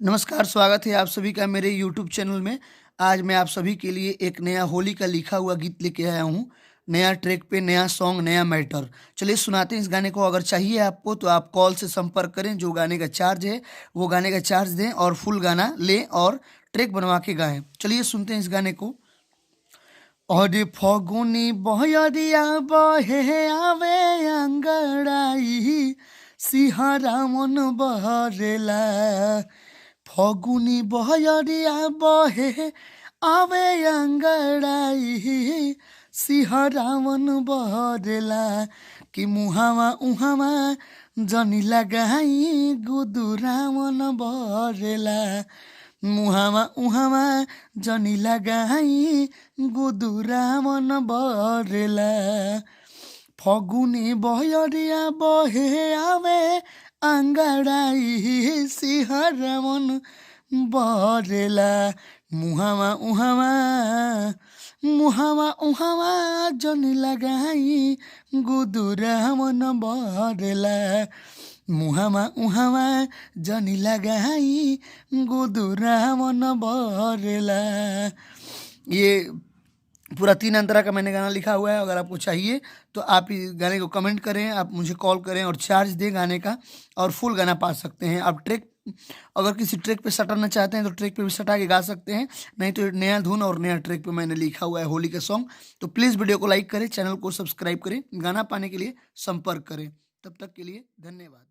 नमस्कार, स्वागत है आप सभी का मेरे यूट्यूब चैनल में। आज मैं आप सभी के लिए एक नया होली का लिखा हुआ गीत लेके आया हूँ। नया ट्रैक पे नया सॉन्ग, नया मैटर। चलिए सुनाते हैं इस गाने को। अगर चाहिए आपको तो आप कॉल से संपर्क करें। जो गाने का चार्ज है वो गाने का चार्ज दें और फुल गाना लें और ट्रैक बनवा के गाएं। चलिए सुनते हैं इस गाने को। और फगुनी बहरिया बहे आवे अंगड़ाई, सिहरा मन बहरेला। फगुनी बहरिया बहे आवे अंगड़ाई, सिहरा मन बहरेला। कि मुहावा उहावा जनी लगाई, गुदुरा मन बहरेला। मुहावा उहावा जनी लगाई, गुदुरा मन बहरेला। फगुनी बहरिया बहे आवे अंगड़ाई, सिहरा मन बहरेला। मुहावा उहावा जनी लगाई, गुदुरा मन बहरेला। मुहावा उहावा जनी लगाई, गुदुरा मन बहरेला। ये पूरा 3 अंतरा का मैंने गाना लिखा हुआ है। अगर आपको चाहिए तो आप इस गाने को कमेंट करें, आप मुझे कॉल करें और चार्ज दें गाने का, और फुल गाना पा सकते हैं। आप ट्रैक, अगर किसी ट्रैक पे सटाना चाहते हैं तो ट्रैक पे भी सटा के गा सकते हैं, नहीं तो नया धुन और नया ट्रैक पे मैंने लिखा हुआ है होली का सॉन्ग। तो प्लीज़ वीडियो को लाइक करें, चैनल को सब्सक्राइब करें, गाना पाने के लिए संपर्क करें। तब तक के लिए धन्यवाद।